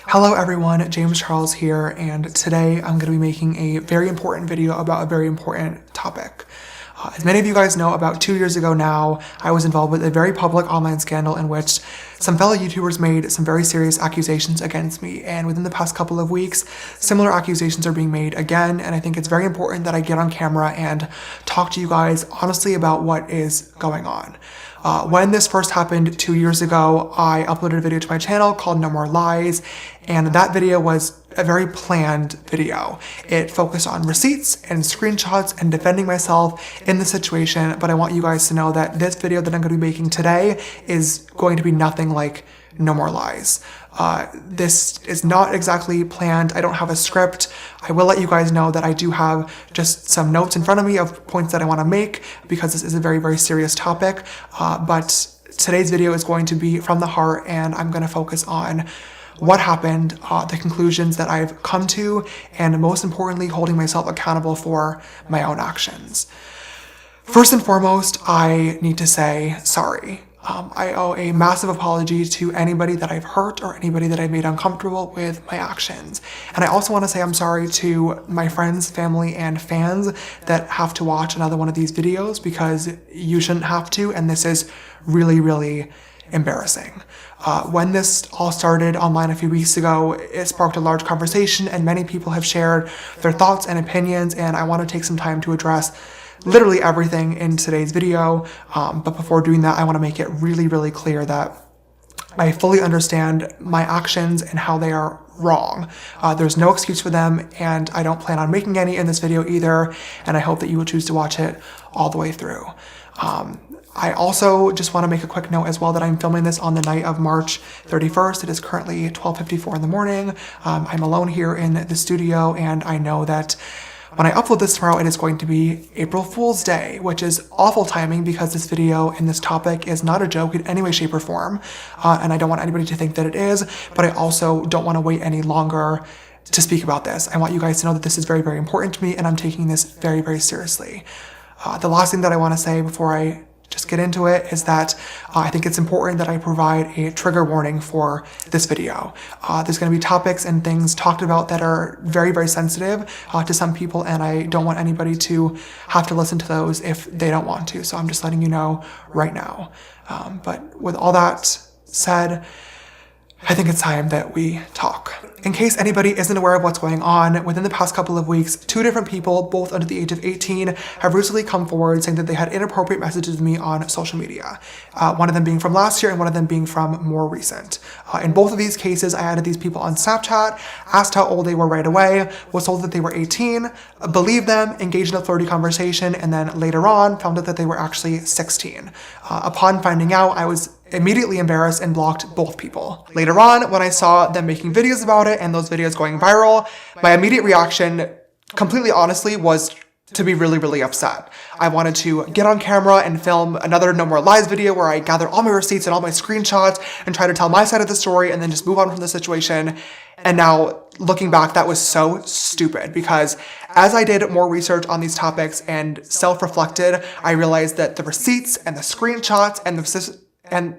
Hello everyone, James Charles here, and today I'm going to be making a very important video about a very important topic. As many of you guys know, about 2 years ago now, I was involved with a very public online scandal in which some fellow YouTubers made some very serious accusations against me, and within the past couple of weeks, similar accusations are being made again, and I think it's very important that I get on camera and talk to you guys honestly about what is going on. When this first happened 2 years ago, I uploaded a video to my channel called No More Lies, and that video was a very planned video. It focused on receipts and screenshots and defending myself in the situation, but I want you guys to know that this video that I'm going to be making today is going to be nothing like No More Lies. This is not exactly planned. I don't have a script. I will let you guys know that I do have just some notes in front of me of points that I want to make because this is a very, very serious topic. But today's video is going to be from the heart, and I'm going to focus on what happened, the conclusions that I've come to, and most importantly, holding myself accountable for my own actions. First and foremost, I need to say sorry. I owe a massive apology to anybody that I've hurt or anybody that I've made uncomfortable with my actions. And I also want to say I'm sorry to my friends, family, and fans that have to watch another one of these videos because you shouldn't have to, and this is really, really embarrassing. When this all started online a few weeks ago, it sparked a large conversation and many people have shared their thoughts and opinions, and I want to take some time to address literally everything in today's video. But before doing that, I want to make it really, really clear that I fully understand my actions and how they are wrong. There's no excuse for them, and I don't plan on making any in this video either, and I hope that you will choose to watch it all the way through. I also just want to make a quick note as well that I'm filming this on the night of March 31st. It is currently 12:54 in the morning. I'm alone here in the studio, and I know that when I upload this tomorrow, it is going to be April Fool's Day, which is awful timing because this video and this topic is not a joke in any way, shape, or form. And I don't want anybody to think that it is, but I also don't want to wait any longer to speak about this. I want you guys to know that this is very, very important to me, and I'm taking this very, very seriously. The last thing that I want to say before I just get into it is that I think it's important that I provide a trigger warning for this video. There's going to be topics and things talked about that are very, very sensitive to some people, and I don't want anybody to have to listen to those if they don't want to. So I'm just letting you know right now. But with all that said, I think it's time that we talk. In case anybody isn't aware of what's going on, within the past couple of weeks, 2 different people, both under the age of 18, have recently come forward saying that they had inappropriate messages with me on social media. One of them being from last year and one of them being from more recent. In both of these cases, I added these people on Snapchat, asked how old they were right away, was told that they were 18, believed them, engaged in a flirty conversation, and then later on found out that they were actually 16. Upon finding out, I was immediately embarrassed and blocked both people. Later on, when I saw them making videos about it and those videos going viral, my immediate reaction, completely honestly, was to be really, really upset. I wanted to get on camera and film another No More Lies video where I gather all my receipts and all my screenshots and try to tell my side of the story and then just move on from the situation. And now, looking back, that was so stupid because as I did more research on these topics and self-reflected, I realized that the receipts and the screenshots and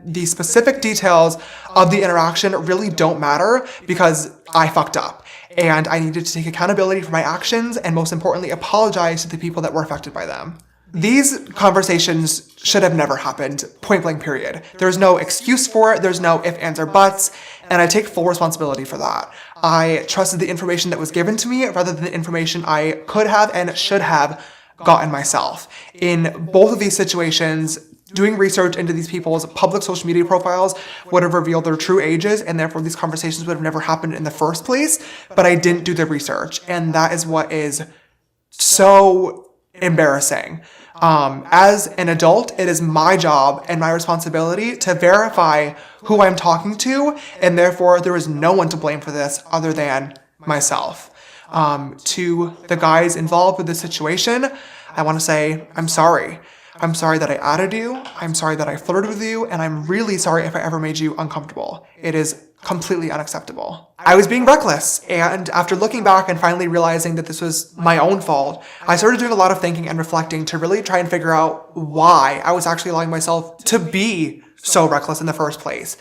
the specific details of the interaction really don't matter because I fucked up. And I needed to take accountability for my actions and most importantly, apologize to the people that were affected by them. These conversations should have never happened, point blank period. There's no excuse for it, there's no ifs, ands, or buts, and I take full responsibility for that. I trusted the information that was given to me rather than the information I could have and should have gotten myself. In both of these situations, doing research into these people's public social media profiles would have revealed their true ages, and therefore these conversations would have never happened in the first place, but I didn't do the research, and that is what is so embarrassing. As an adult, it is my job and my responsibility to verify who I'm talking to, and therefore there is no one to blame for this other than myself. To the guys involved with this situation, I want to say, I'm sorry. I'm sorry that I added you, I'm sorry that I flirted with you, and I'm really sorry if I ever made you uncomfortable. It is completely unacceptable. I was being reckless, and after looking back and finally realizing that this was my own fault, I started doing a lot of thinking and reflecting to really try and figure out why I was actually allowing myself to be so reckless in the first place.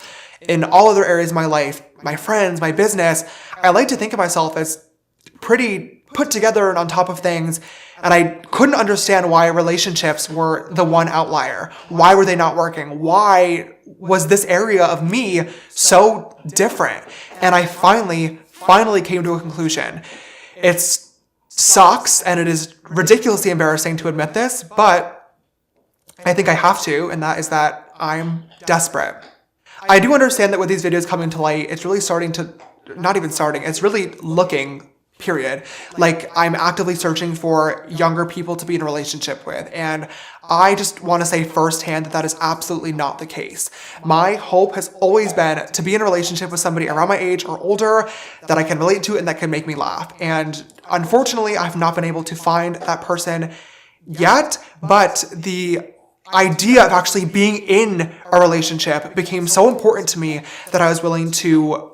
in all other areas of my life, my friends, my business, I like to think of myself as pretty put together and on top of things. And I couldn't understand why relationships were the one outlier. Why were they not working? Why was this area of me so different? And I finally came to a conclusion. It sucks and it is ridiculously embarrassing to admit this, but I think I have to, and that is that I'm desperate. I do understand that with these videos coming to light, it's really it's really looking, period, like I'm actively searching for younger people to be in a relationship with. And I just want to say firsthand that is absolutely not the case. My hope has always been to be in a relationship with somebody around my age or older that I can relate to and that can make me laugh. And unfortunately, I've not been able to find that person yet, but the idea of actually being in a relationship became so important to me that I was willing to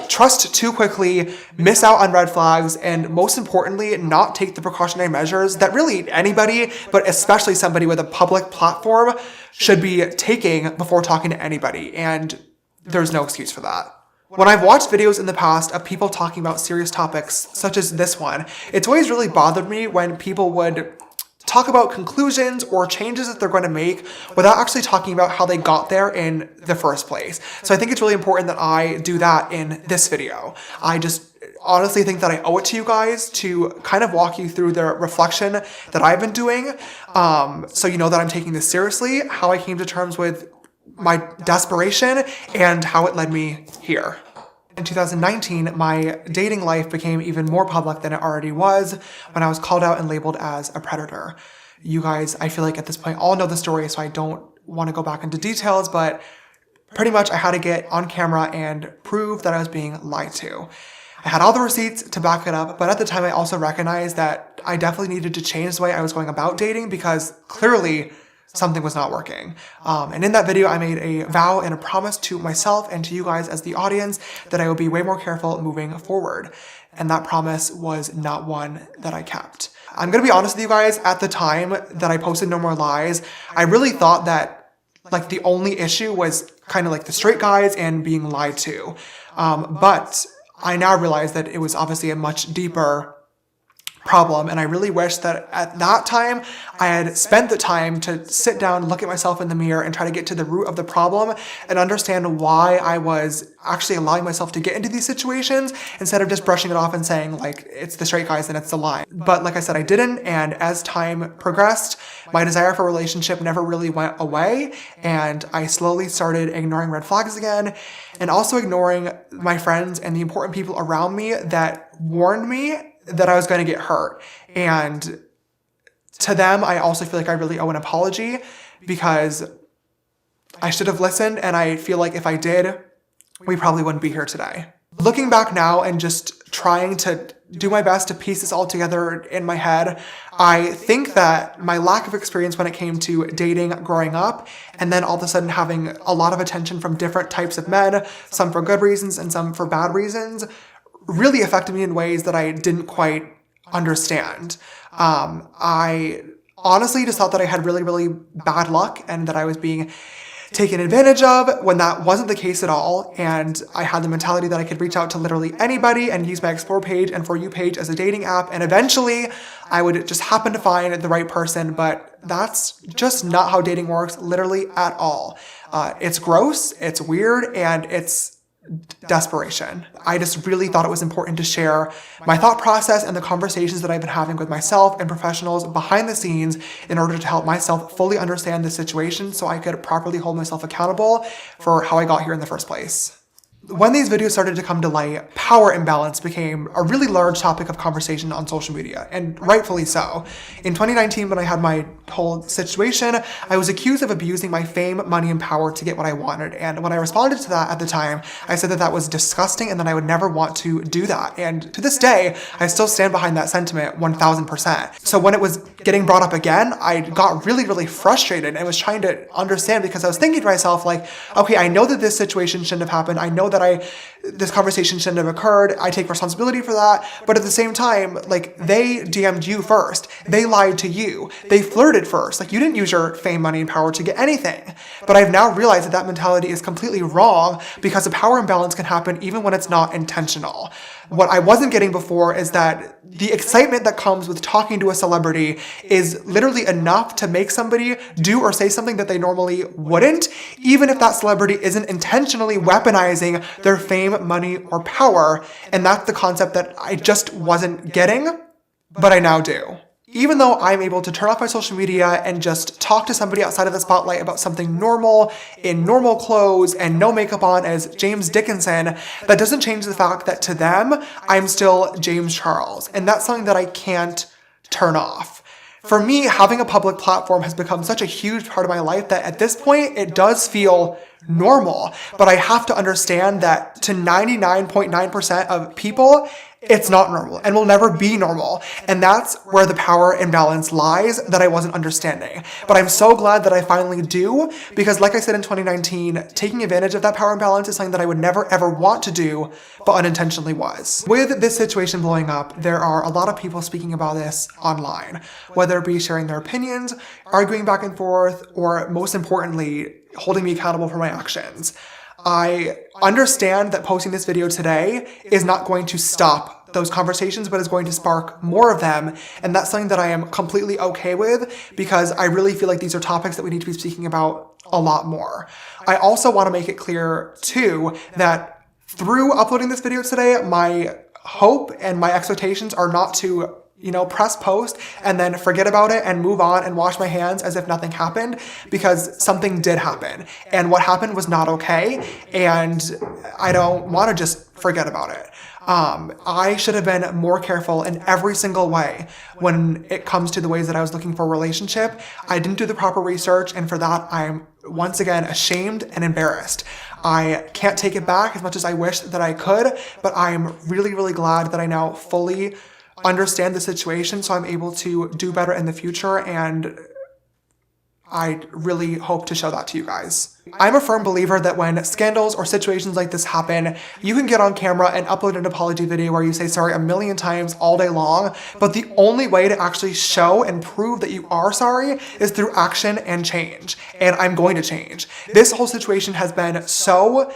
trust too quickly, miss out on red flags, and most importantly, not take the precautionary measures that really anybody, but especially somebody with a public platform, should be taking before talking to anybody. And there's no excuse for that. When I've watched videos in the past of people talking about serious topics, such as this one, it's always really bothered me when people would talk about conclusions or changes that they're going to make without actually talking about how they got there in the first place. So I think it's really important that I do that in this video. I just honestly think that I owe it to you guys to kind of walk you through the reflection that I've been doing, so you know that I'm taking this seriously, how I came to terms with my desperation, and how it led me here. In 2019, my dating life became even more public than it already was when I was called out and labeled as a predator. You guys, I feel like at this point, all know the story, so I don't want to go back into details, but pretty much I had to get on camera and prove that I was being lied to. I had all the receipts to back it up, but at the time I also recognized that I definitely needed to change the way I was going about dating because clearly something was not working. And in that video, I made a vow and a promise to myself and to you guys as the audience that I would be way more careful moving forward. And that promise was not one that I kept. I'm going to be honest with you guys, at the time that I posted No More Lies, I really thought that like the only issue was kind of like the straight guys and being lied to. But I now realize that it was obviously a much deeper problem, and I really wish that at that time I had spent the time to sit down, look at myself in the mirror, and try to get to the root of the problem and understand why I was actually allowing myself to get into these situations instead of just brushing it off and saying like it's the straight guys and it's the lie. But like I said, I didn't, and as time progressed, my desire for a relationship never really went away, and I slowly started ignoring red flags again, and also ignoring my friends and the important people around me that warned me that I was going to get hurt. And to them, I also feel like I really owe an apology because I should have listened, and I feel like if I did, we probably wouldn't be here today. Looking back now and just trying to do my best to piece this all together in my head, I think that my lack of experience when it came to dating growing up, and then all of a sudden having a lot of attention from different types of men, some for good reasons and some for bad reasons, really affected me in ways that I didn't quite understand. I honestly just thought that I had really, really bad luck and that I was being taken advantage of when that wasn't the case at all. And I had the mentality that I could reach out to literally anybody and use my Explore page and For You page as a dating app. And eventually I would just happen to find the right person. But that's just not how dating works, literally at all. It's gross, it's weird, and it's desperation. I just really thought it was important to share my thought process and the conversations that I've been having with myself and professionals behind the scenes in order to help myself fully understand the situation so I could properly hold myself accountable for how I got here in the first place. When these videos started to come to light, power imbalance became a really large topic of conversation on social media, and rightfully so. In 2019, when I had my whole situation, I was accused of abusing my fame, money, and power to get what I wanted. And when I responded to that at the time, I said that that was disgusting and that I would never want to do that. And to this day, I still stand behind that sentiment 1000%. So when it was getting brought up again, I got really, really frustrated and was trying to understand because I was thinking to myself like, okay, I know that this situation shouldn't have happened. I know that that this conversation shouldn't have occurred. I take responsibility for that. But at the same time, like, they DM'd you first. They lied to you. They flirted first. Like, you didn't use your fame, money, and power to get anything. But I've now realized that that mentality is completely wrong because a power imbalance can happen even when it's not intentional. What I wasn't getting before is that the excitement that comes with talking to a celebrity is literally enough to make somebody do or say something that they normally wouldn't, even if that celebrity isn't intentionally weaponizing their fame, money, or power. And that's the concept that I just wasn't getting, but I now do. Even though I'm able to turn off my social media and just talk to somebody outside of the spotlight about something normal, in normal clothes and no makeup on as James Dickinson, that doesn't change the fact that to them, I'm still James Charles. And that's something that I can't turn off. For me, having a public platform has become such a huge part of my life that at this point, it does feel normal. But I have to understand that to 99.9% of people, it's not normal and will never be normal. And that's where the power imbalance lies that I wasn't understanding. But I'm so glad that I finally do, because like I said in 2019, taking advantage of that power imbalance is something that I would never ever want to do, but unintentionally was. With this situation blowing up, there are a lot of people speaking about this online, whether it be sharing their opinions, arguing back and forth, or most importantly, holding me accountable for my actions. I understand that posting this video today is not going to stop those conversations, but is going to spark more of them. And that's something that I am completely okay with, because I really feel like these are topics that we need to be speaking about a lot more. I also want to make it clear too that through uploading this video today, my hope and my expectations are not to press post and then forget about it and move on and wash my hands as if nothing happened, because something did happen. And what happened was not okay. And I don't want to just forget about it. I should have been more careful in every single way when it comes to the ways that I was looking for a relationship. I didn't do the proper research, and for that, I'm once again ashamed and embarrassed. I can't take it back as much as I wish that I could, but I'm really, really glad that I now fully understand the situation, so I'm able to do better in the future, and I really hope to show that to you guys. I'm a firm believer that when scandals or situations like this happen, you can get on camera and upload an apology video where you say sorry a million times all day long, but the only way to actually show and prove that you are sorry is through action and change. And I'm going to change. This whole situation has been so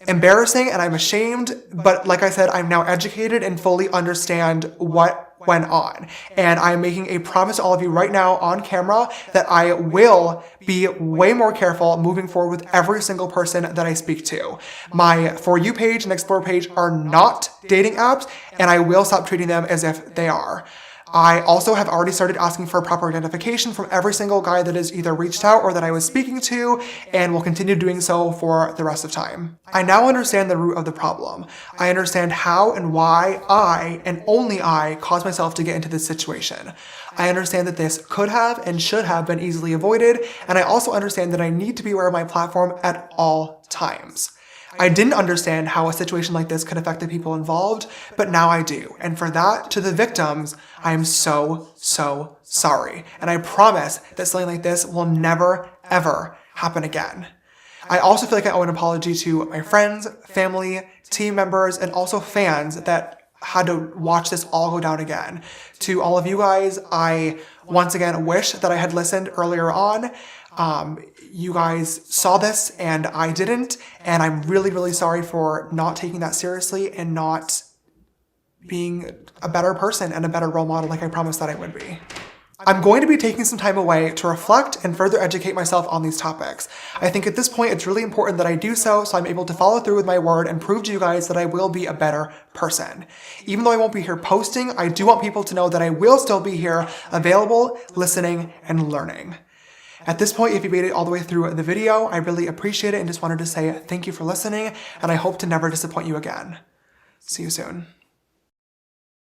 embarrassing and I'm ashamed, but like I said, I'm now educated and fully understand what went on. And I'm making a promise to all of you right now on camera that I will be way more careful moving forward with every single person that I speak to. My For You page and Explore page are not dating apps, and I will stop treating them as if they are. I also have already started asking for proper identification from every single guy that has either reached out or that I was speaking to, and will continue doing so for the rest of time. I now understand the root of the problem. I understand how and why I, and only I, caused myself to get into this situation. I understand that this could have and should have been easily avoided, and I also understand that I need to be aware of my platform at all times. I didn't understand how a situation like this could affect the people involved, but now I do. And for that, to the victims, I am so, so sorry. And I promise that something like this will never, ever happen again. I also feel like I owe an apology to my friends, family, team members, and also fans that had to watch this all go down again. To all of you guys, I once again wish that I had listened earlier on. You guys saw this and I didn't, and I'm really, really sorry for not taking that seriously and not being a better person and a better role model like I promised that I would be. I'm going to be taking some time away to reflect and further educate myself on these topics. I think at this point it's really important that I do so I'm able to follow through with my word and prove to you guys that I will be a better person. Even though I won't be here posting, I do want people to know that I will still be here, available, listening, and learning. At this point, if you made it all the way through the video, I really appreciate it and just wanted to say thank you for listening, and I hope to never disappoint you again. See you soon.